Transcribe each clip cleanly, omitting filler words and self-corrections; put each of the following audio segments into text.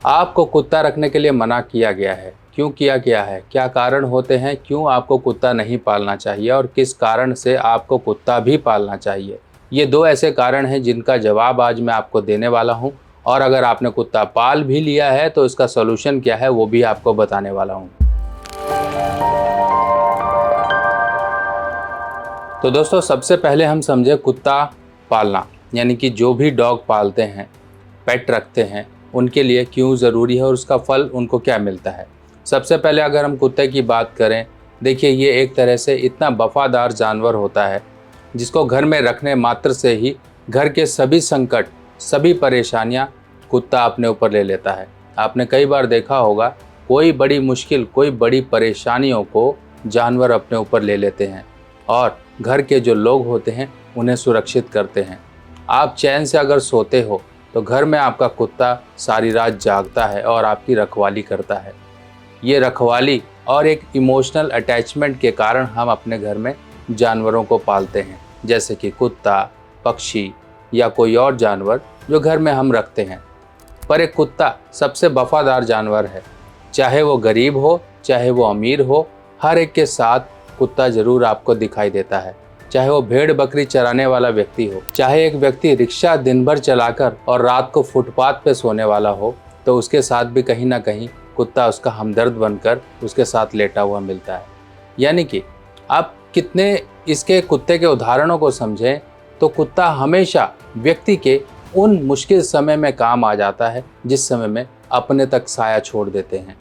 आपको कुत्ता रखने के लिए मना किया गया है, क्यों किया गया है, क्या कारण होते हैं, क्यों आपको कुत्ता नहीं पालना चाहिए और किस कारण से आपको कुत्ता भी पालना चाहिए। ये दो ऐसे कारण हैं जिनका जवाब आज मैं आपको देने वाला हूँ। और अगर आपने कुत्ता पाल भी लिया है तो इसका सॉल्यूशन क्या है वो भी आपको बताने वाला हूँ। तो दोस्तों, सबसे पहले हम समझे कुत्ता पालना, यानी कि जो भी डॉग पालते हैं, पेट रखते हैं, उनके लिए क्यों ज़रूरी है और उसका फल उनको क्या मिलता है। सबसे पहले अगर हम कुत्ते की बात करें, देखिए ये एक तरह से इतना वफादार जानवर होता है जिसको घर में रखने मात्र से ही घर के सभी संकट, सभी परेशानियां कुत्ता अपने ऊपर ले लेता है। आपने कई बार देखा होगा, कोई बड़ी मुश्किल, कोई बड़ी परेशानियों को जानवर अपने ऊपर ले लेते हैं और घर के जो लोग होते हैं उन्हें सुरक्षित करते हैं। आप चैन से अगर सोते हो तो घर में आपका कुत्ता सारी रात जागता है और आपकी रखवाली करता है। ये रखवाली और एक इमोशनल अटैचमेंट के कारण हम अपने घर में जानवरों को पालते हैं, जैसे कि कुत्ता, पक्षी या कोई और जानवर जो घर में हम रखते हैं। पर एक कुत्ता सबसे वफादार जानवर है, चाहे वो गरीब हो चाहे वो अमीर हो, हर एक के साथ कुत्ता ज़रूर आपको दिखाई देता है। चाहे वो भेड़ बकरी चराने वाला व्यक्ति हो, चाहे एक व्यक्ति रिक्शा दिन भर चलाकर और रात को फुटपाथ पे सोने वाला हो, तो उसके साथ भी कहीं ना कहीं कुत्ता उसका हमदर्द बनकर उसके साथ लेटा हुआ मिलता है। यानी कि आप कितने इसके कुत्ते के उदाहरणों को समझें तो कुत्ता हमेशा व्यक्ति के उन मुश्किल समय में काम आ जाता है जिस समय में अपने तक साया छोड़ देते हैं।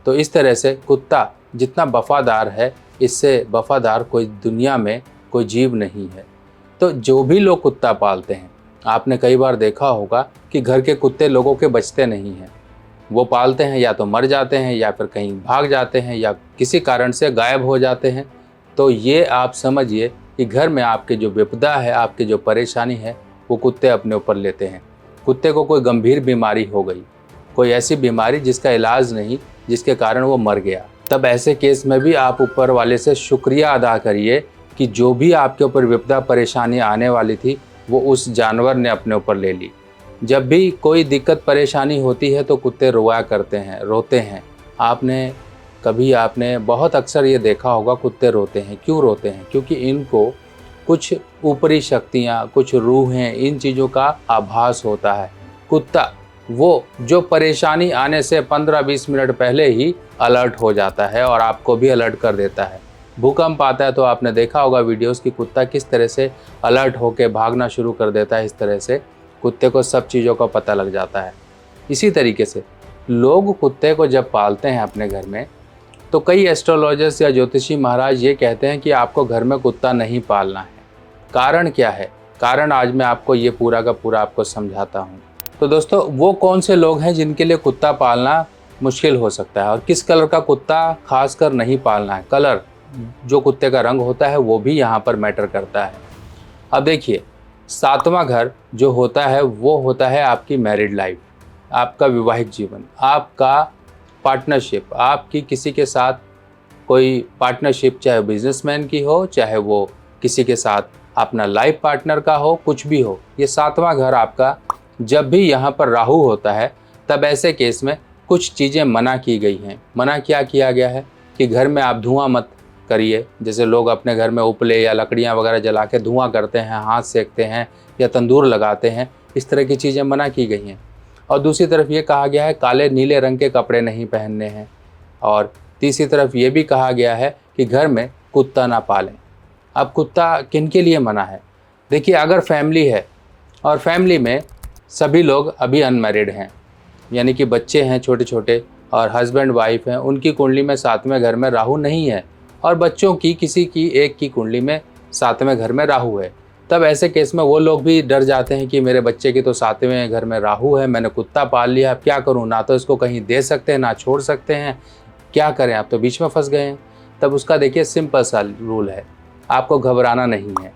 तो इस तरह से कुत्ता जितना वफादार है, इससे वफादार कोई दुनिया में कोई जीव नहीं है। तो जो भी लोग कुत्ता पालते हैं, आपने कई बार देखा होगा कि घर के कुत्ते लोगों के बचते नहीं हैं। वो पालते हैं या तो मर जाते हैं या फिर कहीं भाग जाते हैं या किसी कारण से गायब हो जाते हैं। तो ये आप समझिए कि घर में आपके जो विपदा है, आपकी जो परेशानी है, वो कुत्ते अपने ऊपर लेते हैं। कुत्ते को कोई गंभीर बीमारी हो गई, कोई ऐसी बीमारी जिसका इलाज नहीं, जिसके कारण वो मर गया, तब ऐसे केस में भी आप ऊपर वाले से शुक्रिया अदा करिए कि जो भी आपके ऊपर विपदा परेशानी आने वाली थी वो उस जानवर ने अपने ऊपर ले ली। जब भी कोई दिक्कत परेशानी होती है तो कुत्ते रोया करते हैं, रोते हैं। आपने बहुत अक्सर ये देखा होगा, कुत्ते रोते हैं। क्यों रोते हैं? क्योंकि इनको कुछ ऊपरी शक्तियाँ, कुछ रूहें, इन चीज़ों का आभास होता है। कुत्ता वो जो परेशानी आने से 15-20 मिनट पहले ही अलर्ट हो जाता है और आपको भी अलर्ट कर देता है। भूकंप आता है तो आपने देखा होगा वीडियोस कि कुत्ता किस तरह से अलर्ट होकर भागना शुरू कर देता है। इस तरह से कुत्ते को सब चीज़ों का पता लग जाता है। इसी तरीके से लोग कुत्ते को जब पालते हैं अपने घर में, तो कई एस्ट्रोलॉजर्स या ज्योतिषी महाराज ये कहते हैं कि आपको घर में कुत्ता नहीं पालना है। कारण क्या है? कारण आज मैं आपको ये पूरा का पूरा आपको समझाता हूँ। तो दोस्तों, वो कौन से लोग हैं जिनके लिए कुत्ता पालना मुश्किल हो सकता है और किस कलर का कुत्ता खासकर नहीं पालना है। कलर, जो कुत्ते का रंग होता है, वो भी यहाँ पर मैटर करता है। अब देखिए, 7वां घर जो होता है वो होता है आपकी मैरिड लाइफ, आपका विवाहित जीवन, आपका पार्टनरशिप, आपकी किसी के साथ कोई पार्टनरशिप, चाहे बिजनेसमैन की हो, चाहे वो किसी के साथ अपना लाइफ पार्टनर का हो, कुछ भी हो। ये 7वां घर आपका जब भी यहाँ पर राहु होता है, तब ऐसे केस में कुछ चीज़ें मना की गई हैं। मना क्या किया गया है कि घर में आप धुआं मत करिए। जैसे लोग अपने घर में उपले या लकड़ियाँ वगैरह जला के धुआं करते हैं, हाथ सेकते हैं या तंदूर लगाते हैं, इस तरह की चीज़ें मना की गई हैं। और दूसरी तरफ ये कहा गया है काले नीले रंग के कपड़े नहीं पहनने हैं। और तीसरी तरफ ये भी कहा गया है कि घर में कुत्ता ना पालें। अब कुत्ता किन के लिए मना है? देखिए, अगर फैमिली है और फैमिली में सभी लोग अभी अनमैरिड हैं, यानी कि बच्चे हैं छोटे छोटे और हस्बैंड वाइफ हैं, उनकी कुंडली में 7वें घर में राहु नहीं है और बच्चों की किसी की एक की कुंडली में 7वें घर में राहु है, तब ऐसे केस में वो लोग भी डर जाते हैं कि मेरे बच्चे की तो 7वें घर में राहु है, मैंने कुत्ता पाल लिया, अब क्या करूं? ना तो इसको कहीं दे सकते हैं ना छोड़ सकते हैं, क्या करें? आप तो बीच में फंस गए हैं। तब उसका देखिए सिंपल सा रूल है, आपको घबराना नहीं है।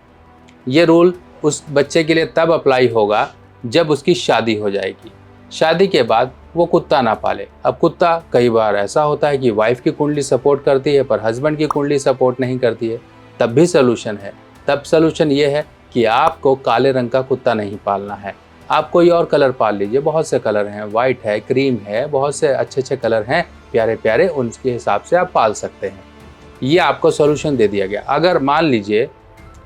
ये रूल उस बच्चे के लिए तब अप्लाई होगा जब उसकी शादी हो जाएगी। शादी के बाद वो कुत्ता ना पाले। अब कुत्ता कई बार ऐसा होता है कि वाइफ की कुंडली सपोर्ट करती है पर हस्बैंड की कुंडली सपोर्ट नहीं करती है, तब भी सलूशन है। तब सलूशन ये है कि आपको काले रंग का कुत्ता नहीं पालना है। आप कोई और कलर पाल लीजिए, बहुत से कलर हैं, वाइट है, क्रीम है, बहुत से अच्छे अच्छे कलर हैं प्यारे प्यारे, उनके हिसाब से आप पाल सकते हैं। ये आपको सॉल्यूशन दे दिया गया। अगर मान लीजिए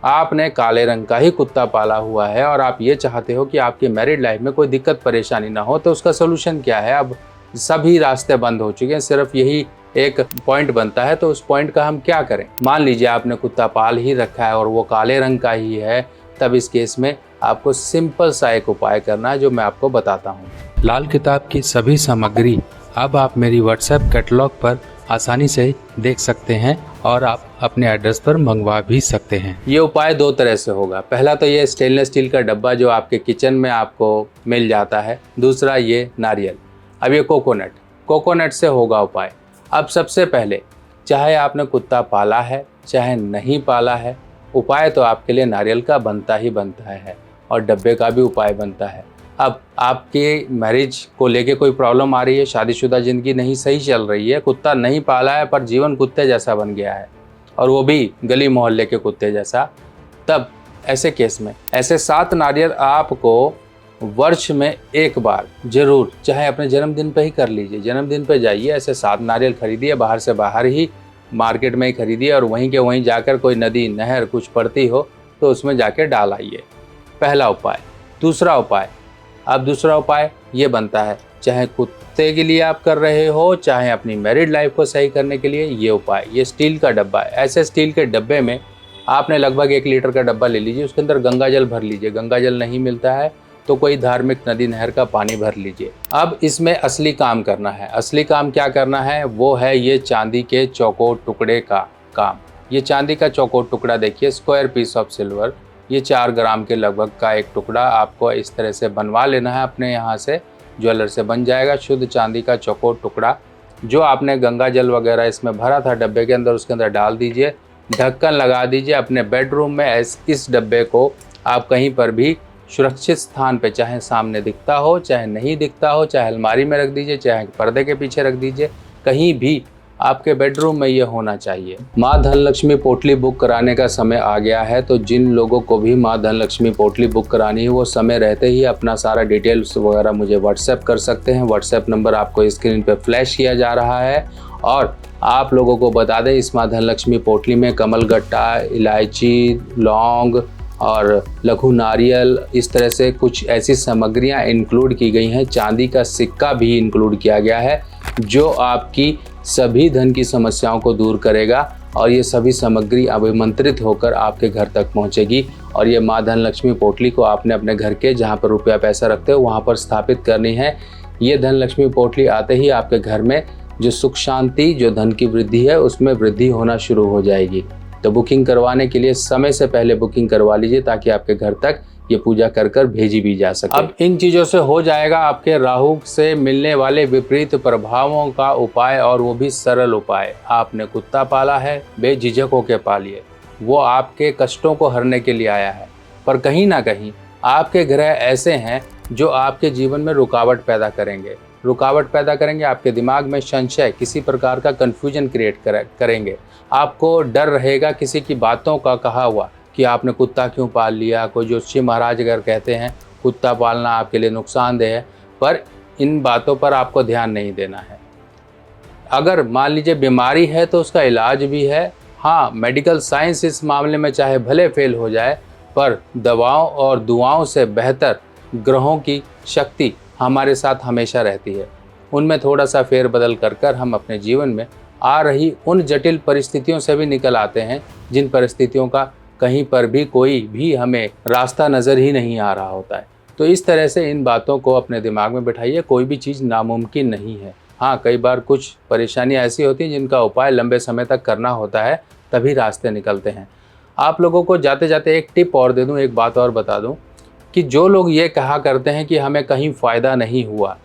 आपने काले रंग का ही कुत्ता पाला हुआ है और आप ये चाहते हो कि आपकी मैरिड लाइफ में कोई दिक्कत परेशानी ना हो, तो उसका सॉल्यूशन क्या है? अब सभी रास्ते बंद हो चुके हैं, सिर्फ यही एक पॉइंट बनता है। तो उस पॉइंट का हम क्या करें? मान लीजिए आपने कुत्ता पाल ही रखा है और वो काले रंग का ही है, तब इस केस में आपको सिंपल सा एक उपाय करना है जो मैं आपको बताता हूँ। लाल किताब की सभी सामग्री अब आप मेरी व्हाट्सएप कैटलॉग पर आसानी से देख सकते हैं और आप अपने एड्रेस पर मंगवा भी सकते हैं। ये उपाय दो तरह से होगा। पहला तो ये स्टेनलेस स्टील का डब्बा जो आपके किचन में आपको मिल जाता है, दूसरा ये नारियल। अब ये कोकोनट से होगा उपाय। अब सबसे पहले, चाहे आपने कुत्ता पाला है चाहे नहीं पाला है, उपाय तो आपके लिए नारियल का बनता ही बनता है और डब्बे का भी उपाय बनता है। अब आपके मैरिज को लेके कोई प्रॉब्लम आ रही है, शादीशुदा ज़िंदगी नहीं सही चल रही है, कुत्ता नहीं पाला है पर जीवन कुत्ते जैसा बन गया है और वो भी गली मोहल्ले के कुत्ते जैसा, तब ऐसे केस में ऐसे 7 नारियल आपको वर्ष में एक बार जरूर, चाहे अपने जन्मदिन पे ही कर लीजिए, जन्मदिन पे जाइए, ऐसे 7 नारियल खरीदिए, बाहर से बाहर ही मार्केट में ही खरीदिए और वहीं के वहीं जाकर कोई नदी नहर कुछ पड़ती हो तो उसमें जाके डाल आइए। पहला उपाय। दूसरा उपाय ये बनता है, चाहे कुत्ते के लिए आप कर रहे हो चाहे अपनी मैरिड लाइफ को सही करने के लिए, ये उपाय। ये स्टील का डब्बा है। ऐसे स्टील के डब्बे में आपने लगभग 1 लीटर का डब्बा ले लीजिए, उसके अंदर गंगा जल भर लीजिए। गंगा जल नहीं मिलता है तो कोई धार्मिक नदी नहर का पानी भर लीजिए। अब इसमें असली काम करना है। असली काम क्या करना है? वो है ये चांदी के चौकोर टुकड़े का काम। ये चांदी का चौकोर टुकड़ा देखिए, स्क्वायर पीस ऑफ सिल्वर, ये 4 ग्राम के लगभग का एक टुकड़ा आपको इस तरह से बनवा लेना है अपने यहाँ से, ज्वेलर से बन जाएगा। शुद्ध चांदी का चौकोर टुकड़ा जो आपने गंगा जल वगैरह इसमें भरा था डब्बे के अंदर, उसके अंदर डाल दीजिए, ढक्कन लगा दीजिए। अपने बेडरूम में इस डब्बे को आप कहीं पर भी सुरक्षित स्थान पे, चाहे सामने दिखता हो चाहे नहीं दिखता हो, चाहे अलमारी में रख दीजिए चाहे पर्दे के पीछे रख दीजिए, कहीं भी आपके बेडरूम में ये होना चाहिए। माँ धनलक्ष्मी पोटली बुक कराने का समय आ गया है, तो जिन लोगों को भी माँ धनलक्ष्मी पोटली बुक करानी है वो समय रहते ही अपना सारा डिटेल्स वगैरह मुझे व्हाट्सएप कर सकते हैं। व्हाट्सएप नंबर आपको स्क्रीन पे फ्लैश किया जा रहा है। और आप लोगों को बता दें, इस माँ धनलक्ष्मी पोटली में कमलगट्टा, इलायची, लौंग और लघु नारियल, इस तरह से कुछ ऐसी सामग्रियां इंक्लूड की गई हैं। चांदी का सिक्का भी इंक्लूड किया गया है जो आपकी सभी धन की समस्याओं को दूर करेगा और ये सभी सामग्री अभिमंत्रित होकर आपके घर तक पहुंचेगी। और ये माँ धनलक्ष्मी पोटली को आपने अपने घर के जहां पर रुपया पैसा रखते हो वहां पर स्थापित करनी है। ये धनलक्ष्मी पोटली आते ही आपके घर में जो सुख शांति, जो धन की वृद्धि है, उसमें वृद्धि होना शुरू हो जाएगी। तो बुकिंग करवाने के लिए समय से पहले बुकिंग करवा लीजिए ताकि आपके घर तक ये पूजा कर कर भेजी भी जा सके। अब इन चीज़ों से हो जाएगा आपके राहु से मिलने वाले विपरीत प्रभावों का उपाय, और वो भी सरल उपाय। आपने कुत्ता पाला है, बेझिझक होकर पालिए, वो आपके कष्टों को हरने के लिए आया है। पर कहीं ना कहीं आपके ग्रह ऐसे हैं जो आपके जीवन में रुकावट पैदा करेंगे, आपके दिमाग में संशय, किसी प्रकार का कन्फ्यूजन क्रिएट करेंगे। आपको डर रहेगा किसी की बातों का कहा हुआ कि आपने कुत्ता क्यों पाल लिया। कोई ज्योतिषी महाराज अगर कहते हैं कुत्ता पालना आपके लिए नुकसानदेह है, पर इन बातों पर आपको ध्यान नहीं देना है। अगर मान लीजिए बीमारी है तो उसका इलाज भी है। हाँ, मेडिकल साइंस इस मामले में चाहे भले फेल हो जाए, पर दवाओं और दुआओं से बेहतर ग्रहों की शक्ति हमारे साथ हमेशा रहती है। उनमें थोड़ा सा फेरबदल कर हम अपने जीवन में आ रही उन जटिल परिस्थितियों से भी निकल आते हैं जिन परिस्थितियों का कहीं पर भी कोई भी हमें रास्ता नज़र ही नहीं आ रहा होता है। तो इस तरह से इन बातों को अपने दिमाग में बिठाइए। कोई भी चीज़ नामुमकिन नहीं है। हाँ, कई बार कुछ परेशानियाँ ऐसी होती हैं जिनका उपाय लंबे समय तक करना होता है, तभी रास्ते निकलते हैं। आप लोगों को जाते जाते एक टिप और दे दूँ, एक बात और बता दूँ कि जो लोग ये कहा करते हैं कि हमें कहीं फ़ायदा नहीं हुआ,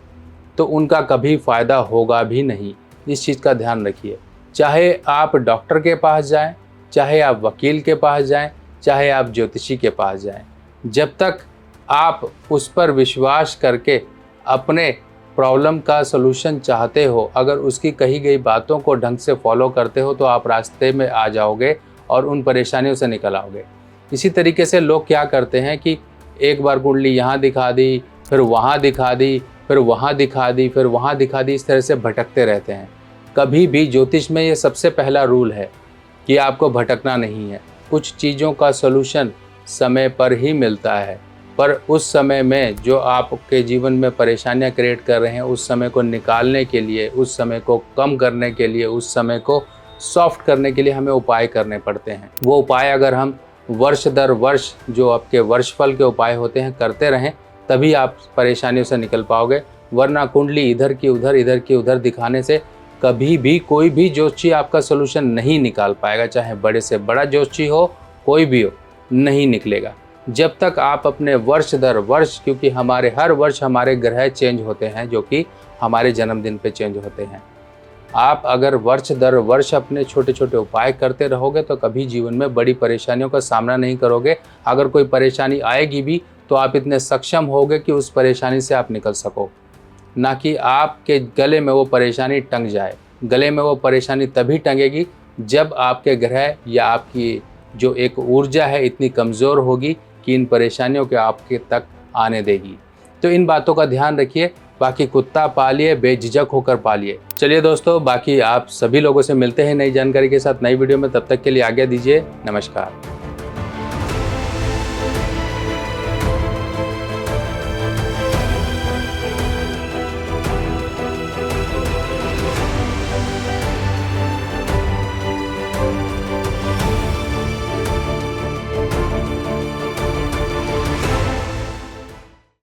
तो उनका कभी फ़ायदा होगा भी नहीं। इस चीज़ का ध्यान रखिए। चाहे आप डॉक्टर के पास जाएं, चाहे आप वकील के पास जाएं, चाहे आप ज्योतिषी के पास जाएं, जब तक आप उस पर विश्वास करके अपने प्रॉब्लम का सलूशन चाहते हो, अगर उसकी कही गई बातों को ढंग से फॉलो करते हो तो आप रास्ते में आ जाओगे और उन परेशानियों से निकल आओगे। इसी तरीके से लोग क्या करते हैं कि एक बार कुंडली यहाँ दिखा दी, फिर वहाँ दिखा दी, फिर वहाँ दिखा दी, फिर वहाँ दिखा दी, इस तरह से भटकते रहते हैं। कभी भी ज्योतिष में ये सबसे पहला रूल है कि आपको भटकना नहीं है। कुछ चीज़ों का सलूशन समय पर ही मिलता है, पर उस समय में जो आपके जीवन में परेशानियां क्रिएट कर रहे हैं, उस समय को निकालने के लिए, उस समय को कम करने के लिए, उस समय को सॉफ्ट करने के लिए हमें उपाय करने पड़ते हैं। वो उपाय अगर हम वर्ष दर वर्ष जो आपके वर्षफल के उपाय होते हैं करते रहें, तभी आप परेशानियों से निकल पाओगे। वरना कुंडली इधर की उधर दिखाने से कभी भी कोई भी ज्योतिषी आपका सोल्यूशन नहीं निकाल पाएगा। चाहे बड़े से बड़ा ज्योतिषी हो, कोई भी हो, नहीं निकलेगा। जब तक आप अपने वर्ष दर वर्ष, क्योंकि हर वर्ष हमारे ग्रह चेंज होते हैं जो कि हमारे जन्मदिन पे चेंज होते हैं। आप अगर वर्ष दर वर्ष अपने छोटे छोटे उपाय करते रहोगे तो कभी जीवन में बड़ी परेशानियों का सामना नहीं करोगे। अगर कोई परेशानी आएगी भी तो आप इतने सक्षम होगे कि उस परेशानी से आप निकल सको, ना कि आपके गले में वो परेशानी टंग जाए। गले में वो परेशानी तभी टंगेगी जब आपके ग्रह या आपकी जो एक ऊर्जा है इतनी कमज़ोर होगी कि इन परेशानियों के आपके तक आने देगी। तो इन बातों का ध्यान रखिए। बाकी कुत्ता पालिए, बेझिझक होकर पालिए। चलिए दोस्तों, बाकी आप सभी लोगों से मिलते हैं नई जानकारी के साथ नई वीडियो में। तब तक के लिए आज्ञा दीजिए। नमस्कार।